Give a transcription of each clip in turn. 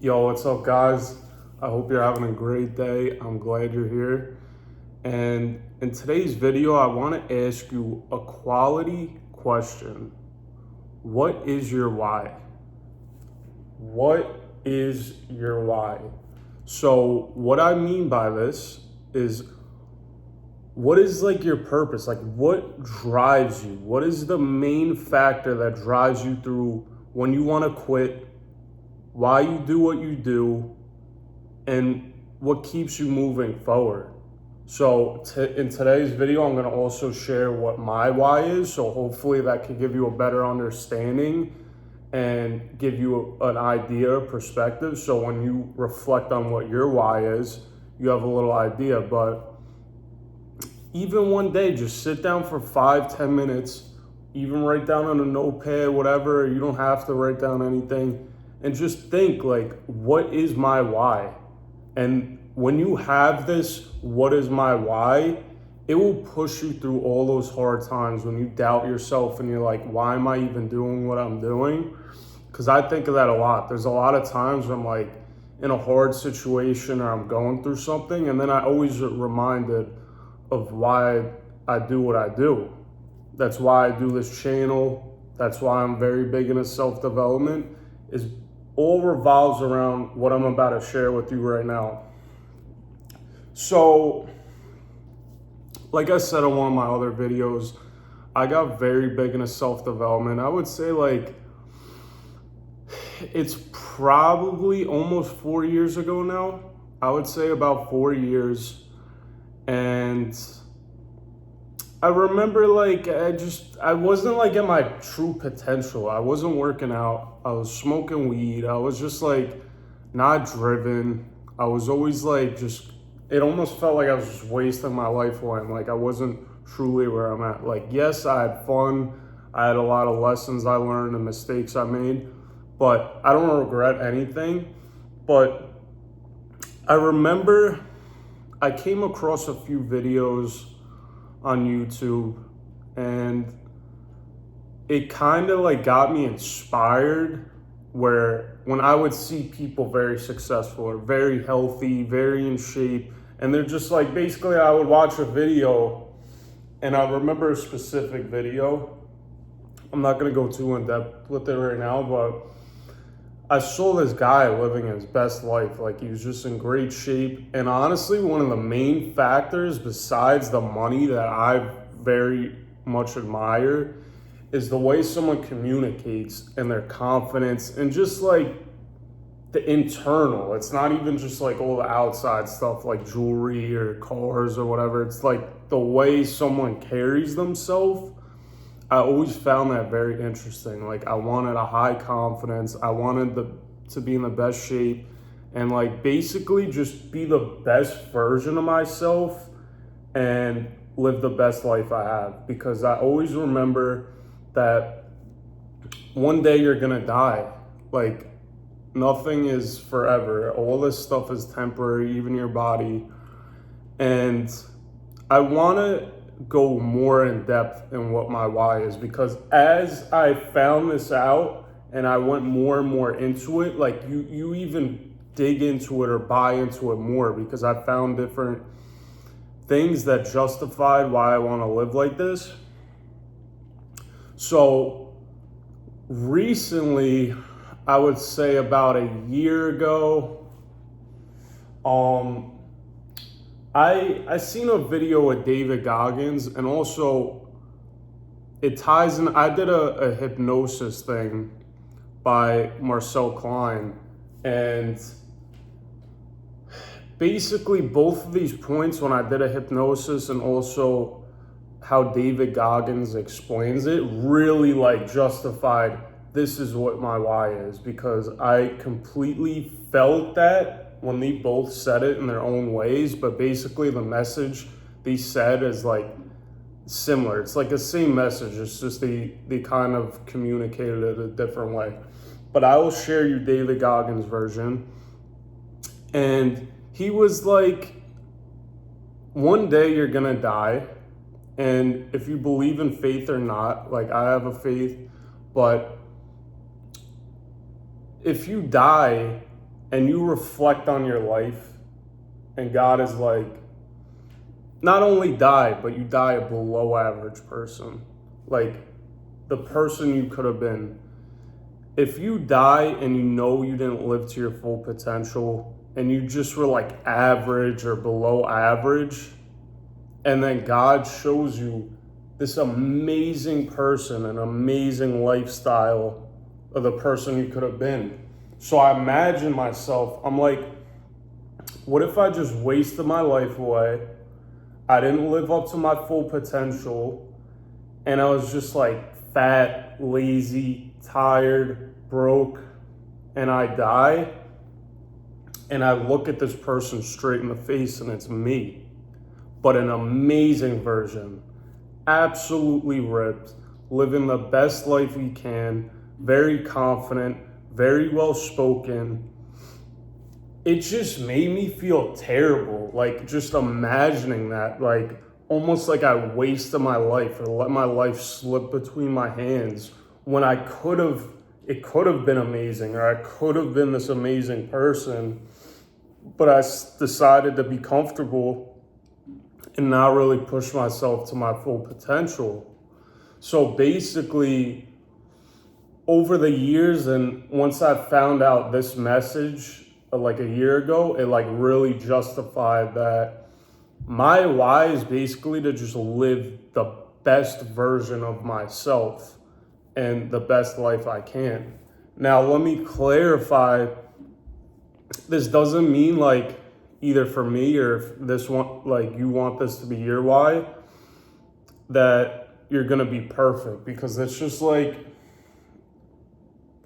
Yo, what's up, guys? I hope you're having a great day. I'm glad you're here. And in today's video, I want to ask you a quality question. What is your why? What is your why? So, what I mean by this is what is like your purpose? Like, what drives you? What is the main factor that drives you through when you want to quit, why you do what you do, and what keeps you moving forward? So in today's video, I'm going to also share what my why is. So hopefully that can give you a better understanding and give you an idea, perspective. So when you reflect on what your why is, you have a little idea. But even one day, just sit down for 5-10 minutes, even write down on a notepad, whatever. You don't have to write down anything, and just think like, what is my why? And when you have this, what is my why, it will push you through all those hard times when you doubt yourself and you're like, why am I even doing what I'm doing? Because I think of that a lot. There's a lot of times where I'm like in a hard situation or I'm going through something, and then I always get reminded of why I do what I do. That's why I do this channel. That's why I'm very big into self-development. Is all revolves around what I'm about to share with you right now. So, like I said on one of my other videos, I got very big into self-development. I would say like it's probably almost 4 years ago now. I would say about 4 years. And I remember like I wasn't like at my true potential. I wasn't working out. I was smoking weed. I was just like not driven. I was always like it almost felt like I was just wasting my life away. And like I wasn't truly where I'm at. Like, yes, I had fun. I had a lot of lessons I learned and mistakes I made, but I don't regret anything. But I remember I came across a few videos on YouTube, and it kind of like got me inspired, where when I would see people very successful or very healthy, very in shape, and they're just like, basically I would watch a video, and I remember a specific video. I'm not going to go too in depth with it right now, but I saw this guy living his best life. Like, he was just in great shape. And honestly, one of the main factors besides the money that I very much admire is the way someone communicates and their confidence and just like the internal. It's not even just like all the outside stuff like jewelry or cars or whatever. It's like the way someone carries themselves. I always found that very interesting. Like, I wanted a high confidence. I wanted to be in the best shape and like basically just be the best version of myself and live the best life I have. Because I always remember that one day you're gonna die. Like, nothing is forever. All this stuff is temporary, even your body. And I wanna go more in depth in what my why is, because as I found this out and I went more and more into it, like you even dig into it or buy into it more, because I found different things that justified why I want to live like this. So recently, I would say about a year ago, I seen a video with David Goggins, and also it ties in. I did a hypnosis thing by Marcel Klein, and basically both of these points, when I did a hypnosis and also how David Goggins explains it, really like justified this is what my why is, because I completely felt that when they both said it in their own ways. But basically the message they said is like similar. It's like the same message. It's just they kind of communicated it a different way. But I will share you David Goggins' version. And he was like, one day you're gonna die. And if you believe in faith or not, like I have a faith, but if you die, and you reflect on your life, and God is like, not only die, but you die a below average person. Like the person you could have been. If you die and you know you didn't live to your full potential and you just were like average or below average, and then God shows you this amazing person, an amazing lifestyle of the person you could have been. So I imagine myself, I'm like, what if I just wasted my life away? I didn't live up to my full potential, and I was just like fat, lazy, tired, broke, and I die, and I look at this person straight in the face, and it's me, but an amazing version, absolutely ripped, living the best life we can, very confident, very well spoken. It just made me feel terrible, like just imagining that, like almost like I wasted my life or let my life slip between my hands when it could have been amazing, or I could have been this amazing person, but I decided to be comfortable and not really push myself to my full potential. So basically, over the years, and once I found out this message like a year ago, it like really justified that my why is basically to just live the best version of myself and the best life I can. Now, let me clarify, this doesn't mean like either for me or if this one, like you want this to be your why, that you're gonna be perfect, because it's just like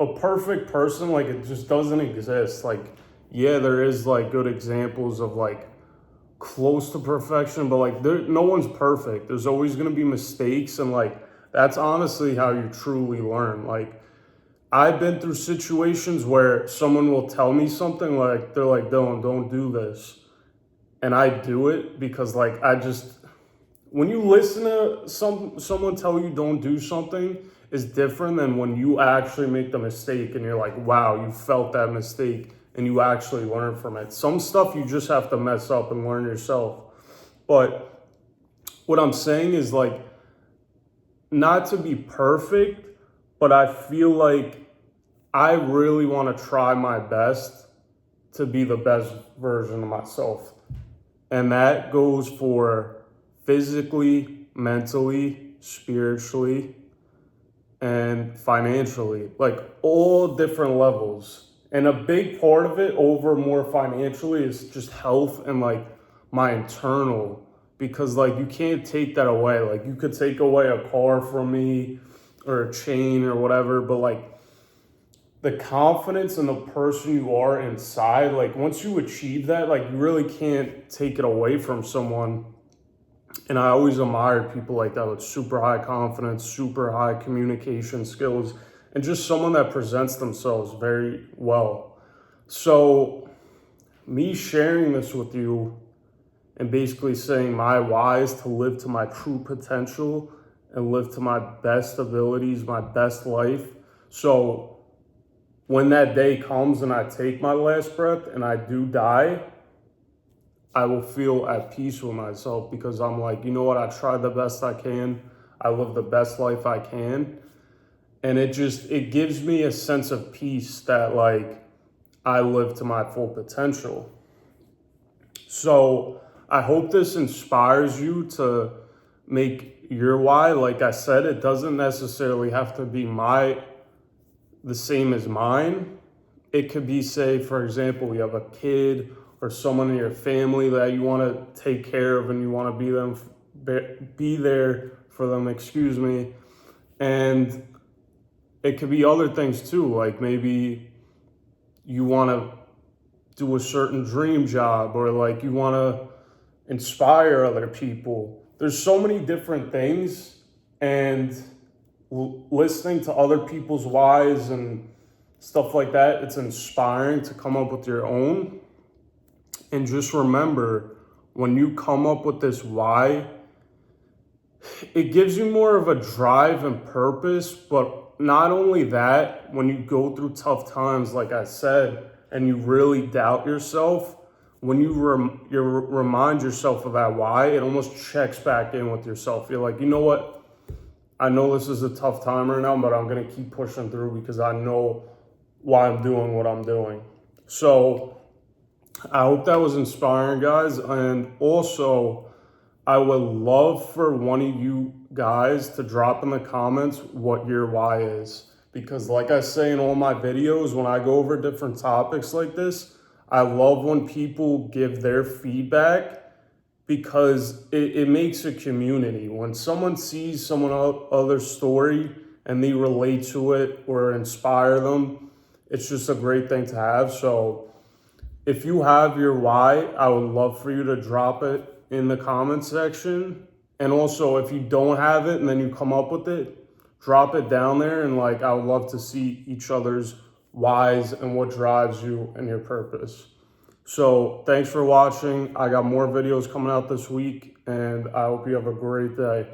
a perfect person, like it just doesn't exist. Like, yeah, there is like good examples of like close to perfection, but like no one's perfect. There's always gonna be mistakes, and like that's honestly how you truly learn. Like I've been through situations where someone will tell me something, like they're like, Dylan, don't do this. And I do it because like when you listen to someone tell you don't do something is different than when you actually make the mistake and you're like, wow, you felt that mistake and you actually learn from it. Some stuff you just have to mess up and learn yourself. But what I'm saying is like, not to be perfect, but I feel like I really want to try my best to be the best version of myself. And that goes for physically, mentally, spiritually, and financially, like all different levels. And a big part of it over more financially is just health and like my internal, because like you can't take that away. Like you could take away a car from me or a chain or whatever, but like the confidence in the person you are inside, like once you achieve that, like you really can't take it away from someone. And I always admired people like that with super high confidence, super high communication skills, and just someone that presents themselves very well. So me sharing this with you and basically saying my why is to live to my true potential and live to my best abilities, my best life. So when that day comes and I take my last breath and I do die, I will feel at peace with myself, because I'm like, you know what? I tried the best I can. I live the best life I can. And it gives me a sense of peace that like I live to my full potential. So I hope this inspires you to make your why. Like I said, it doesn't necessarily have to be the same as mine. It could be, say, for example, you have a kid or someone in your family that you want to take care of and you want to be there for them, excuse me. And it could be other things too, like maybe you want to do a certain dream job, or like you want to inspire other people. There's so many different things, and listening to other people's whys and stuff like that, it's inspiring to come up with your own. And just remember, when you come up with this why, it gives you more of a drive and purpose. But not only that, when you go through tough times, like I said, and you really doubt yourself, when you remind yourself of that why, it almost checks back in with yourself. You're like, you know what? I know this is a tough time right now, but I'm going to keep pushing through because I know why I'm doing what I'm doing. So I hope that was inspiring, guys. And also, I would love for one of you guys to drop in the comments what your why is. Because like I say in all my videos, when I go over different topics like this, I love when people give their feedback because it makes a community. When someone sees someone other's story and they relate to it or inspire them, it's just a great thing to have. So if you have your why, I would love for you to drop it in the comment section. And also, if you don't have it and then you come up with it, drop it down there. And like, I would love to see each other's whys and what drives you and your purpose. So thanks for watching. I got more videos coming out this week, and I hope you have a great day.